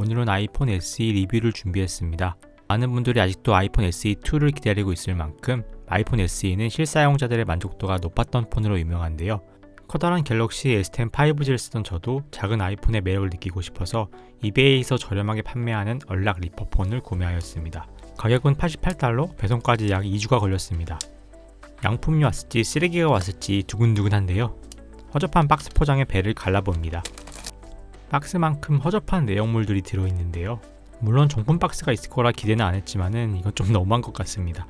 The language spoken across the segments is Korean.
오늘은 아이폰 SE 리뷰를 준비했습니다. 많은 분들이 아직도 아이폰 SE2를 기다리고 있을 만큼 아이폰 SE는 실사용자들의 만족도가 높았던 폰으로 유명한데요. 커다란 갤럭시 S10 5G를 쓰던 저도 작은 아이폰의 매력을 느끼고 싶어서 이베이에서 저렴하게 판매하는 얼락 리퍼폰을 구매하였습니다. 가격은 $88, 배송까지 약 2주가 걸렸습니다. 양품이 왔을지 쓰레기가 왔을지 두근두근한데요. 허접한 박스 포장에 배를 갈라봅니다. 박스만큼 허접한 내용물들이 들어있는데요. 물론 정품 박스가 있을 거라 기대는 안 했지만은 이건 좀 너무한 것 같습니다.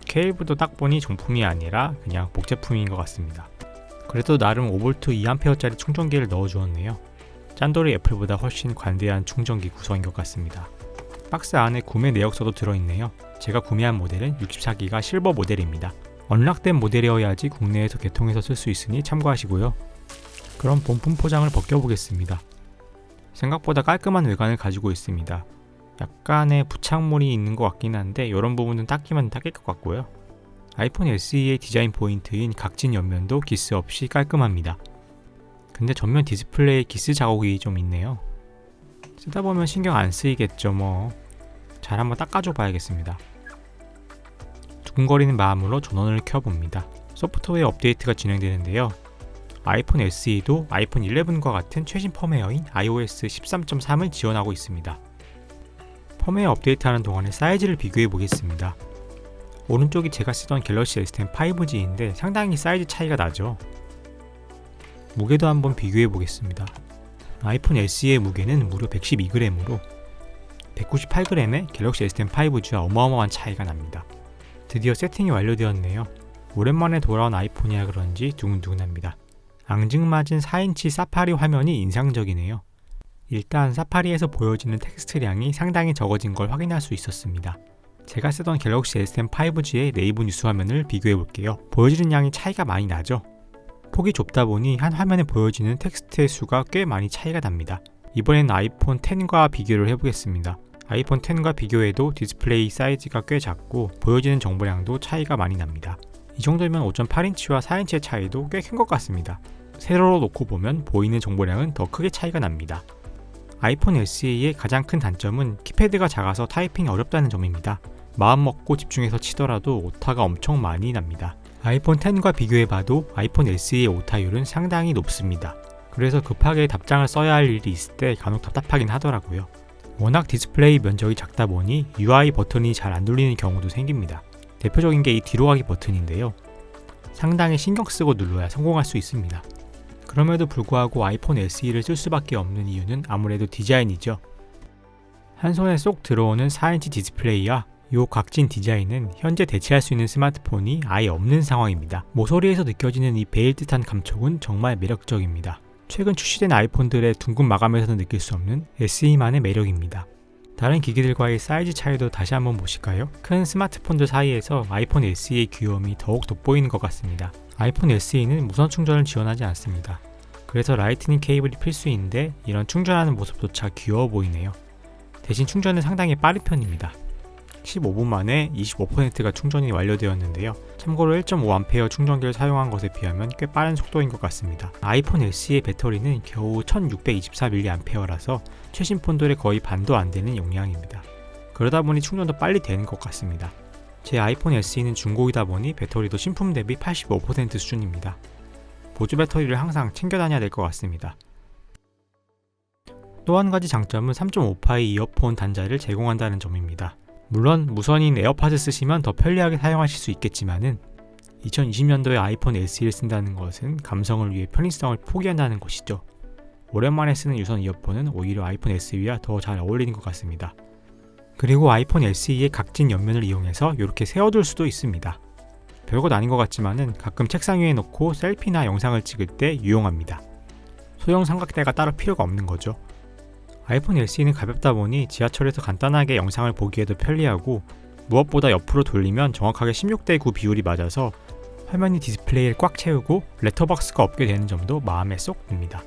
케이블도 딱 보니 정품이 아니라 그냥 복제품인 것 같습니다. 그래도 나름 5V 2A짜리 충전기를 넣어주었네요. 짠돌이 애플보다 훨씬 관대한 충전기 구성인 것 같습니다. 박스 안에 구매 내역서도 들어있네요. 제가 구매한 모델은 64기가 실버 모델입니다. 언락된 모델이어야지 국내에서 개통해서 쓸 수 있으니 참고하시고요. 그럼 본품 포장을 벗겨보겠습니다. 생각보다 깔끔한 외관을 가지고 있습니다. 약간의 부착물이 있는 것 같긴 한데 이런 부분은 닦이면 닦일 것 같고요. 아이폰 SE의 디자인 포인트인 각진 옆면도 기스 없이 깔끔합니다. 근데 전면 디스플레이에 기스 자국이 좀 있네요. 쓰다 보면 신경 안 쓰이겠죠 뭐. 잘 한번 닦아줘 봐야겠습니다. 두근거리는 마음으로 전원을 켜봅니다. 소프트웨어 업데이트가 진행되는데요. 아이폰 SE도 아이폰 11과 같은 최신 펌웨어인 iOS 13.3을 지원하고 있습니다. 펌웨어 업데이트하는 동안에 사이즈를 비교해 보겠습니다. 오른쪽이 제가 쓰던 갤럭시 S10 5G인데 상당히 사이즈 차이가 나죠. 무게도 한번 비교해 보겠습니다. 아이폰 SE의 무게는 무려 112g으로 198g의 갤럭시 S10 5G와 어마어마한 차이가 납니다. 드디어 세팅이 완료되었네요. 오랜만에 돌아온 아이폰이라 그런지 두근두근합니다. 앙증맞은 4인치 사파리 화면이 인상적이네요. 일단 사파리에서 보여지는 텍스트량이 상당히 적어진 걸 확인할 수 있었습니다. 제가 쓰던 갤럭시 S10 5G의 네이버 뉴스 화면을 비교해 볼게요. 보여지는 양이 차이가 많이 나죠? 폭이 좁다 보니 한 화면에 보여지는 텍스트의 수가 꽤 많이 차이가 납니다. 이번엔 아이폰 X과 비교를 해보겠습니다. 아이폰 X과 비교해도 디스플레이 사이즈가 꽤 작고 보여지는 정보량도 차이가 많이 납니다. 이 정도면 5.8인치와 4인치의 차이도 꽤 큰 것 같습니다. 세로로 놓고 보면 보이는 정보량은 더 크게 차이가 납니다. 아이폰 SE의 가장 큰 단점은 키패드가 작아서 타이핑이 어렵다는 점입니다. 마음먹고 집중해서 치더라도 오타가 엄청 많이 납니다. 아이폰 X과 비교해봐도 아이폰 SE의 오타율은 상당히 높습니다. 그래서 급하게 답장을 써야 할 일이 있을 때 간혹 답답하긴 하더라고요. 워낙 디스플레이 면적이 작다 보니 UI 버튼이 잘 안 눌리는 경우도 생깁니다. 대표적인 게 이 뒤로 가기 버튼인데요. 상당히 신경 쓰고 눌러야 성공할 수 있습니다. 그럼에도 불구하고 아이폰 SE를 쓸 수밖에 없는 이유는 아무래도 디자인이죠. 한 손에 쏙 들어오는 4인치 디스플레이와 이 각진 디자인은 현재 대체할 수 있는 스마트폰이 아예 없는 상황입니다. 모서리에서 느껴지는 이 베일 듯한 감촉은 정말 매력적입니다. 최근 출시된 아이폰들의 둥근 마감에서는 느낄 수 없는 SE만의 매력입니다. 다른 기기들과의 사이즈 차이도 다시 한번 보실까요? 큰 스마트폰들 사이에서 아이폰 SE의 귀여움이 더욱 돋보이는 것 같습니다. 아이폰 SE는 무선 충전을 지원하지 않습니다. 그래서 라이트닝 케이블이 필수인데 이런 충전하는 모습조차 귀여워 보이네요. 대신 충전은 상당히 빠른 편입니다. 15분 만에 25%가 충전이 완료되었는데요. 참고로 1.5A 충전기를 사용한 것에 비하면 꽤 빠른 속도인 것 같습니다. 아이폰 SE의 배터리는 겨우 1624mAh라서 최신 폰들의 거의 반도 안 되는 용량입니다. 그러다 보니 충전도 빨리 되는 것 같습니다. 제 아이폰 SE는 중고이다 보니 배터리도 신품 대비 85% 수준입니다. 보조 배터리를 항상 챙겨 다녀야 될 것 같습니다. 또 한 가지 장점은 3.5파이 이어폰 단자를 제공한다는 점입니다. 물론 무선인 에어팟을 쓰시면 더 편리하게 사용하실 수 있겠지만은 2020년도에 아이폰 SE를 쓴다는 것은 감성을 위해 편의성을 포기한다는 것이죠. 오랜만에 쓰는 유선 이어폰은 오히려 아이폰 SE와 더 잘 어울리는 것 같습니다. 그리고 아이폰 SE의 각진 옆면을 이용해서 이렇게 세워둘 수도 있습니다. 별것 아닌 것 같지만은 가끔 책상 위에 놓고 셀피나 영상을 찍을 때 유용합니다. 소형 삼각대가 따로 필요가 없는 거죠. 아이폰 SE는 가볍다 보니 지하철에서 간단하게 영상을 보기에도 편리하고 무엇보다 옆으로 돌리면 정확하게 16:9 비율이 맞아서 화면이 디스플레이를 꽉 채우고 레터박스가 없게 되는 점도 마음에 쏙 듭니다.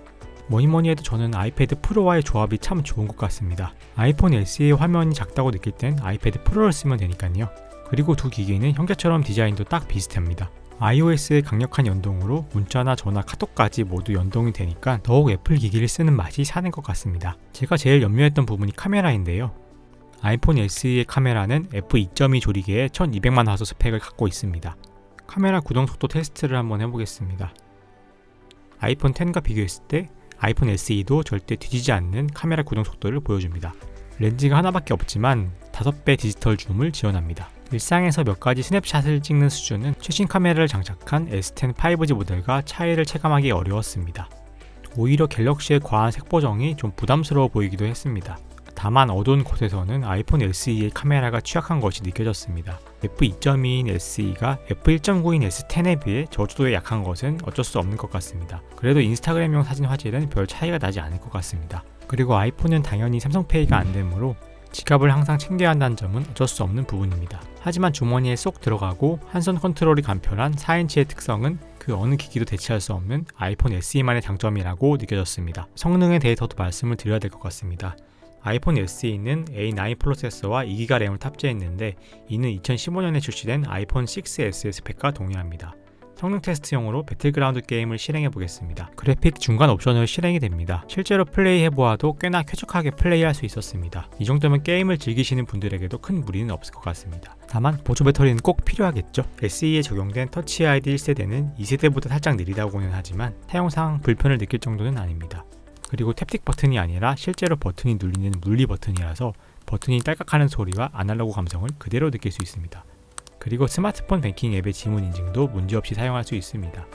뭐니뭐니 해도 저는 아이패드 프로와의 조합이 참 좋은 것 같습니다. 아이폰 SE의 화면이 작다고 느낄 땐 아이패드 프로를 쓰면 되니까요. 그리고 두 기기는 형제처럼 디자인도 딱 비슷합니다. iOS의 강력한 연동으로 문자나 전화, 카톡까지 모두 연동이 되니까 더욱 애플 기기를 쓰는 맛이 사는 것 같습니다. 제가 제일 염려했던 부분이 카메라인데요. 아이폰 SE의 카메라는 f2.2 조리개의 1200만 화소 스펙을 갖고 있습니다. 카메라 구동 속도 테스트를 한번 해보겠습니다. 아이폰 X과 비교했을 때 아이폰 SE도 절대 뒤지지 않는 카메라 구동 속도를 보여줍니다. 렌즈가 하나밖에 없지만 5배 디지털 줌을 지원합니다. 일상에서 몇 가지 스냅샷을 찍는 수준은 최신 카메라를 장착한 S10 5G 모델과 차이를 체감하기 어려웠습니다. 오히려 갤럭시의 과한 색보정이 좀 부담스러워 보이기도 했습니다. 다만 어두운 곳에서는 아이폰 SE의 카메라가 취약한 것이 느껴졌습니다. f2.2인 SE가 f1.9인 S10에 비해 저조도에 약한 것은 어쩔 수 없는 것 같습니다. 그래도 인스타그램용 사진 화질은 별 차이가 나지 않을 것 같습니다. 그리고 아이폰은 당연히 삼성페이가 안 되므로 지갑을 항상 챙겨야 한다는 점은 어쩔 수 없는 부분입니다. 하지만 주머니에 쏙 들어가고 한손 컨트롤이 간편한 4인치의 특성은 그 어느 기기도 대체할 수 없는 아이폰 SE만의 장점이라고 느껴졌습니다. 성능에 대해 더도 말씀을 드려야 될 것 같습니다. 아이폰 SE는 A9 프로세서와 2기가 램을 탑재했는데 이는 2015년에 출시된 아이폰 6S의 스펙과 동일합니다. 성능 테스트용으로 배틀그라운드 게임을 실행해 보겠습니다. 그래픽 중간 옵션으로 실행이 됩니다. 실제로 플레이해 보아도 꽤나 쾌적하게 플레이할 수 있었습니다. 이 정도면 게임을 즐기시는 분들에게도 큰 무리는 없을 것 같습니다. 다만 보조 배터리는 꼭 필요하겠죠. SE에 적용된 터치 ID 1세대는 2세대보다 살짝 느리다고는 하지만 사용상 불편을 느낄 정도는 아닙니다. 그리고 탭틱 버튼이 아니라 실제로 버튼이 눌리는 물리 버튼이라서 버튼이 딸깍하는 소리와 아날로그 감성을 그대로 느낄 수 있습니다. 그리고 스마트폰 뱅킹 앱의 지문 인증도 문제없이 사용할 수 있습니다.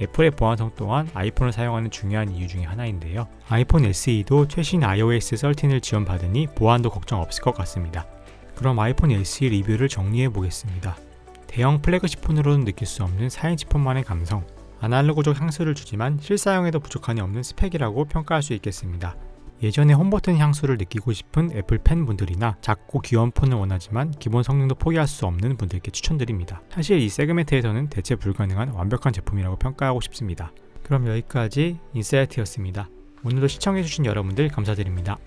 애플의 보안성 또한 아이폰을 사용하는 중요한 이유 중에 하나인데요. 아이폰 SE도 최신 iOS 13을 지원받으니 보안도 걱정 없을 것 같습니다. 그럼 아이폰 SE 리뷰를 정리해 보겠습니다. 대형 플래그십 폰으로는 느낄 수 없는 4인치 폰만의 감성, 아날로그적 향수를 주지만 실사용에도 부족함이 없는 스펙이라고 평가할 수 있겠습니다. 예전에 홈버튼 향수를 느끼고 싶은 애플 팬분들이나 작고 귀여운 폰을 원하지만 기본 성능도 포기할 수 없는 분들께 추천드립니다. 사실 이 세그멘트에서는 대체 불가능한 완벽한 제품이라고 평가하고 싶습니다. 그럼 여기까지 인사이트였습니다. 오늘도 시청해주신 여러분들 감사드립니다.